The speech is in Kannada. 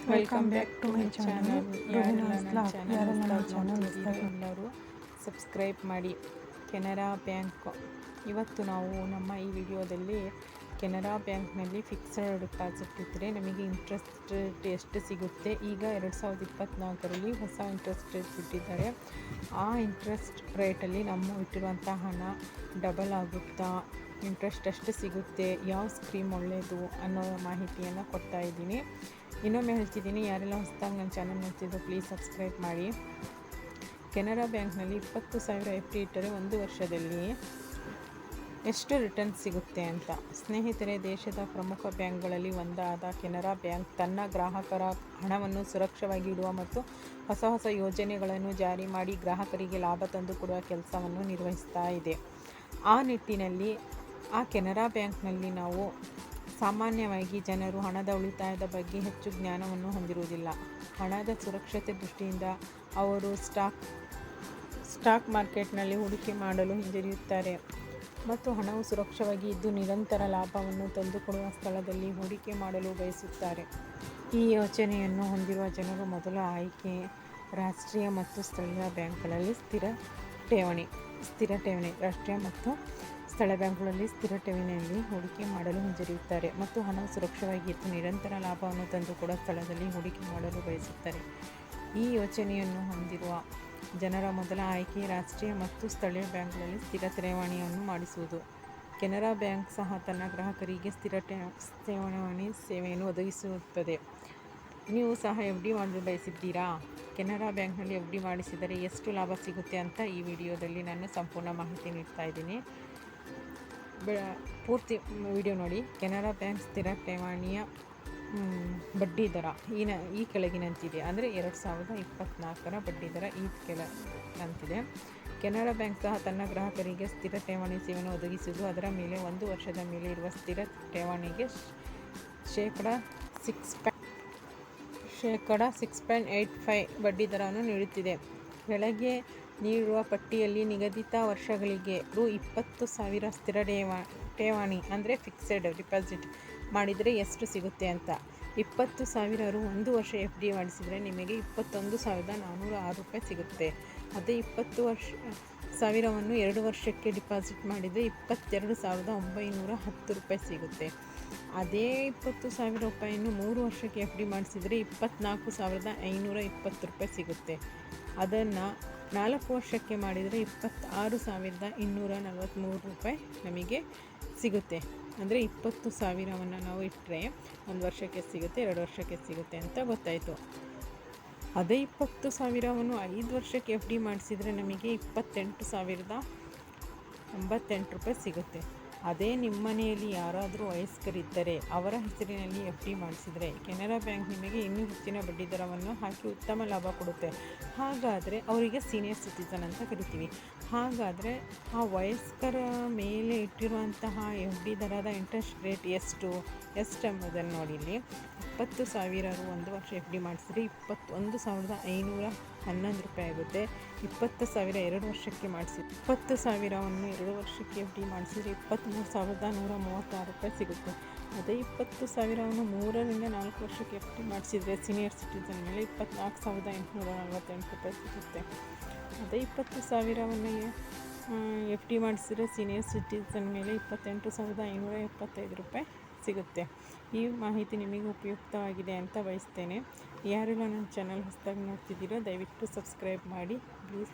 Welcome back to my channel. ಯಾರೆಲ್ಲ ನನ್ನ ಚಾನಲ್ ನೋಡ್ತಿದ್ದೀರಿ ಎಲ್ಲರೂ ಸಬ್ಸ್ಕ್ರೈಬ್ ಮಾಡಿ. ಕೆನರಾ ಬ್ಯಾಂಕ್, ಇವತ್ತು ನಾವು ನಮ್ಮ ಈ ವಿಡಿಯೋದಲ್ಲಿ ಕೆನರಾ ಬ್ಯಾಂಕ್ನಲ್ಲಿ ಫಿಕ್ಸೆಡ್ ಡಿಪಾಸಿಟ್ ಇದ್ದರೆ ನಮಗೆ ಇಂಟ್ರೆಸ್ಟ್ ರೇಟ್ ಎಷ್ಟು ಸಿಗುತ್ತೆ, ಈಗ 2024ರಲ್ಲಿ ಹೊಸ ಇಂಟ್ರೆಸ್ಟ್ ರೇಟ್ ಬಿಟ್ಟಿದ್ದಾರೆ. ಆ ಇಂಟ್ರೆಸ್ಟ್ ರೇಟಲ್ಲಿ ನಮ್ಮ ಇಟ್ಟಿರುವಂಥ ಹಣ ಡಬಲ್ ಆಗುತ್ತಾ, ಇಂಟ್ರೆಸ್ಟ್ ಎಷ್ಟು ಸಿಗುತ್ತೆ, ಯಾವ ಸ್ಕೀಮ್ ಒಳ್ಳೆಯದು ಅನ್ನೋ ಮಾಹಿತಿಯನ್ನು ಕೊಡ್ತಾ ಇದ್ದೀನಿ. ಇನ್ನೊಮ್ಮೆ ಹೇಳ್ತಿದ್ದೀನಿ, ಯಾರೆಲ್ಲ ಹೊಸದಾಗಿ ನನ್ನ ಚಾನಲ್ ನೋಡ್ತಿದ್ದು ಪ್ಲೀಸ್ ಸಬ್ಸ್ಕ್ರೈಬ್ ಮಾಡಿ. ಕೆನರಾ ಬ್ಯಾಂಕ್ನಲ್ಲಿ 20,000 FD ಇಟ್ಟರೆ 1 ವರ್ಷದಲ್ಲಿ ಎಷ್ಟು ರಿಟರ್ನ್ ಸಿಗುತ್ತೆ ಅಂತ. ಸ್ನೇಹಿತರೆ, ದೇಶದ ಪ್ರಮುಖ ಬ್ಯಾಂಕ್ಗಳಲ್ಲಿ ಒಂದಾದ ಕೆನರಾ ಬ್ಯಾಂಕ್ ತನ್ನ ಗ್ರಾಹಕರ ಹಣವನ್ನು ಸುರಕ್ಷವಾಗಿ ಇಡುವ ಮತ್ತು ಹೊಸ ಯೋಜನೆಗಳನ್ನು ಜಾರಿ ಮಾಡಿ ಗ್ರಾಹಕರಿಗೆ ಲಾಭ ತಂದುಕೊಡುವ ಕೆಲಸವನ್ನು ನಿರ್ವಹಿಸ್ತಾ ಇದೆ. ಆ ನಿಟ್ಟಿನಲ್ಲಿ ಕೆನರಾ ಬ್ಯಾಂಕ್ನಲ್ಲಿ ನಾವು ಸಾಮಾನ್ಯವಾಗಿ ಜನರು ಹಣದ ಉಳಿತಾಯದ ಬಗ್ಗೆ ಹೆಚ್ಚು ಜ್ಞಾನವನ್ನು ಹೊಂದಿರುವುದಿಲ್ಲ. ಹಣದ ಸುರಕ್ಷತೆ ದೃಷ್ಟಿಯಿಂದ ಅವರು ಸ್ಟಾಕ್ ಮಾರ್ಕೆಟ್ನಲ್ಲಿ ಹೂಡಿಕೆ ಮಾಡಲು ಹಿಂಜರಿಯುತ್ತಾರೆ ಮತ್ತು ಹಣವು ಸುರಕ್ಷವಾಗಿ ಇದ್ದು ನಿರಂತರ ಲಾಭವನ್ನು ತಂದುಕೊಡುವ ಸ್ಥಳದಲ್ಲಿ ಹೂಡಿಕೆ ಮಾಡಲು ಬಯಸುತ್ತಾರೆ. ಈ ಯೋಚನೆಯನ್ನು ಹೊಂದಿರುವ ಜನರು ಮೊದಲ ಆಯ್ಕೆ ರಾಷ್ಟ್ರೀಯ ಮತ್ತು ಸ್ಥಳೀಯ ಬ್ಯಾಂಕ್ಗಳಲ್ಲಿ ಸ್ಥಿರ ಠೇವಣಿ. ರಾಷ್ಟ್ರೀಯ ಮತ್ತು ಸ್ಥಳ ಬ್ಯಾಂಕ್ಗಳಲ್ಲಿ ಸ್ಥಿರ ಠೇವಣಿಯಲ್ಲಿ ಹೂಡಿಕೆ ಮಾಡಲು ಹಿಂಜರಿಯುತ್ತಾರೆ ಮತ್ತು ಹಣವು ಸುರಕ್ಷವಾಗಿದ್ದು ನಿರಂತರ ಲಾಭವನ್ನು ತಂದುಕೊಡುವ ಸ್ಥಳದಲ್ಲಿ ಹೂಡಿಕೆ ಮಾಡಲು ಬಯಸುತ್ತಾರೆ. ಈ ಯೋಚನೆಯನ್ನು ಹೊಂದಿರುವ ಜನರ ಮೊದಲ ಆಯ್ಕೆ ರಾಷ್ಟ್ರೀಯ ಮತ್ತು ಸ್ಥಳೀಯ ಬ್ಯಾಂಕ್ಗಳಲ್ಲಿ ಸ್ಥಿರ ಠೇವಣಿಯನ್ನು ಮಾಡಿಸುವುದು. ಕೆನರಾ ಬ್ಯಾಂಕ್ ಸಹ ತನ್ನ ಗ್ರಾಹಕರಿಗೆ ಸ್ಥಿರ ಠೇವಣಿ ಸೇವೆಯನ್ನು ಒದಗಿಸುತ್ತದೆ. ನೀವು ಸಹ FD ಮಾಡಲು ಬಯಸಿದ್ದೀರಾ? ಕೆನರಾ ಬ್ಯಾಂಕ್ನಲ್ಲಿ FD ಮಾಡಿಸಿದರೆ ಎಷ್ಟು ಲಾಭ ಸಿಗುತ್ತೆ ಅಂತ ಈ ವಿಡಿಯೋದಲ್ಲಿ ನಾನು ಸಂಪೂರ್ಣ ಮಾಹಿತಿ ನೀಡ್ತಾ ಇದ್ದೀನಿ. ಪೂರ್ತಿ ವಿಡಿಯೋ ನೋಡಿ. ಕೆನರಾ ಬ್ಯಾಂಕ್ ಸ್ಥಿರ ಠೇವಣಿಯ ಬಡ್ಡಿ ದರ ಈ ಕೆಳಗಿನಂತಿದೆ. ಅಂದರೆ 2024ರ ಬಡ್ಡಿ ದರ ಈ ಕೆಳಗಿನಂತಿದೆ. ಕೆನರಾ ಬ್ಯಾಂಕ್ ಸಹ ತನ್ನ ಗ್ರಾಹಕರಿಗೆ ಸ್ಥಿರ ಠೇವಣಿ ಸೇವೆಯನ್ನು ಒದಗಿಸುವುದು. ಅದರ ಮೇಲೆ 1 ವರ್ಷದ ಮೇಲೆ ಇರುವ ಸ್ಥಿರ ಠೇವಣಿಗೆ ಶೇಕಡ 6.85 ಬಡ್ಡಿ ದರವನ್ನು ನೀಡುತ್ತಿದೆ. ಕೆಳಗೆ ನೀಡಿರುವ ಪಟ್ಟಿಯಲ್ಲಿ ನಿಗದಿತ ವರ್ಷಗಳಿಗೆ ರೂ. 20,000 ಸ್ಥಿರ ಠೇವಣಿ ಅಂದರೆ ಫಿಕ್ಸೆಡ್ ಡಿಪಾಸಿಟ್ ಮಾಡಿದರೆ ಎಷ್ಟು ಸಿಗುತ್ತೆ ಅಂತ. 20,000 ರೂ. 1 ವರ್ಷ FD ಮಾಡಿಸಿದರೆ ನಿಮಗೆ 21,406 ರೂಪಾಯಿ ಸಿಗುತ್ತೆ. ಅದೇ 20,000ವನ್ನು 2 ವರ್ಷಕ್ಕೆ ಡಿಪಾಸಿಟ್ ಮಾಡಿದರೆ 22,910 ರೂಪಾಯಿ ಸಿಗುತ್ತೆ. ಅದೇ 20,000 ರೂಪಾಯಿಯನ್ನು 3 ವರ್ಷಕ್ಕೆ FD ಮಾಡಿಸಿದರೆ 24,520 ರೂಪಾಯಿ ಸಿಗುತ್ತೆ. ಅದನ್ನು 4 ವರ್ಷಕ್ಕೆ ಮಾಡಿದರೆ 26,243 ರೂಪಾಯಿ ನಮಗೆ ಸಿಗುತ್ತೆ. ಅಂದರೆ 20,000ವನ್ನು ನಾವು ಇಟ್ಟರೆ 1 ವರ್ಷಕ್ಕೆ ಸಿಗುತ್ತೆ, 2 ವರ್ಷಕ್ಕೆ ಸಿಗುತ್ತೆ ಅಂತ ಗೊತ್ತಾಯಿತು. ಅದೇ 20,000ವನ್ನು 5 ವರ್ಷಕ್ಕೆ FD ಮಾಡಿಸಿದರೆ ನಮಗೆ 28,098 ರೂಪಾಯಿ ಸಿಗುತ್ತೆ. ಅದೇ ನಿಮ್ಮ ಮನೆಯಲ್ಲಿ ಯಾರಾದರೂ ವಯಸ್ಕರಿದ್ದರೆ ಅವರ ಹೆಸರಿನಲ್ಲಿ FD ಮಾಡಿಸಿದರೆ ಕೆನರಾ ಬ್ಯಾಂಕ್ ನಿಮಗೆ ಇನ್ನೂ ಹೆಚ್ಚಿನ ಬಡ್ಡಿ ದರವನ್ನು ಹಾಕಿ ಉತ್ತಮ ಲಾಭ ಕೊಡುತ್ತೆ. ಹಾಗಾದರೆ ಅವರಿಗೆ ಸೀನಿಯರ್ ಸಿಟಿಸನ್ ಅಂತ ಕರಿತೀವಿ. ಹಾಗಾದರೆ ಆ ವಯಸ್ಕರ ಮೇಲೆ ಇಟ್ಟಿರುವಂತಹ FD ದರದ ಇಂಟ್ರೆಸ್ಟ್ ರೇಟ್ ಎಷ್ಟು ಎಂಬುದನ್ನು ನೋಡಿ. ಇಲ್ಲಿ 20,000 ರೂ. 1 ವರ್ಷ FD ಮಾಡಿಸಿದರೆ 21,511 ರೂಪಾಯಿ ಆಗುತ್ತೆ. 20,000 2 ವರ್ಷಕ್ಕೆ ಮಾಡಿಸಿ 20,000ವನ್ನು 2 ವರ್ಷಕ್ಕೆ FD ಮಾಡಿಸಿದರೆ 23,136 ರೂಪಾಯಿ ಸಿಗುತ್ತೆ. ಅದೇ 20,000ವನ್ನು 3ರಿಂದ 4 ವರ್ಷಕ್ಕೆ FD ಮಾಡಿಸಿದರೆ ಸೀನಿಯರ್ ಸಿಟಿಸನ್ ಮೇಲೆ 24,848 ರೂಪಾಯಿ ಸಿಗುತ್ತೆ. ಅದೇ 20,000ವನ್ನು FD ಮಾಡಿಸಿದರೆ ಸೀನಿಯರ್ ಸಿಟಿಸನ್ ಮೇಲೆ 28,575 ರೂಪಾಯಿ ಸಿಗುತ್ತೆ. ಈ ಮಾಹಿತಿ ನಿಮಗೆ ಉಪಯುಕ್ತವಾಗಿದೆ ಅಂತ ಬಯಸ್ತೇನೆ. ಯಾರೆಲ್ಲ ನನ್ನ ಚಾನಲ್ ಹೊಸದಾಗಿ ನೋಡ್ತಿದ್ದೀರೋ ದಯವಿಟ್ಟು ಸಬ್ಸ್ಕ್ರೈಬ್ ಮಾಡಿ ಪ್ಲೀಸ್.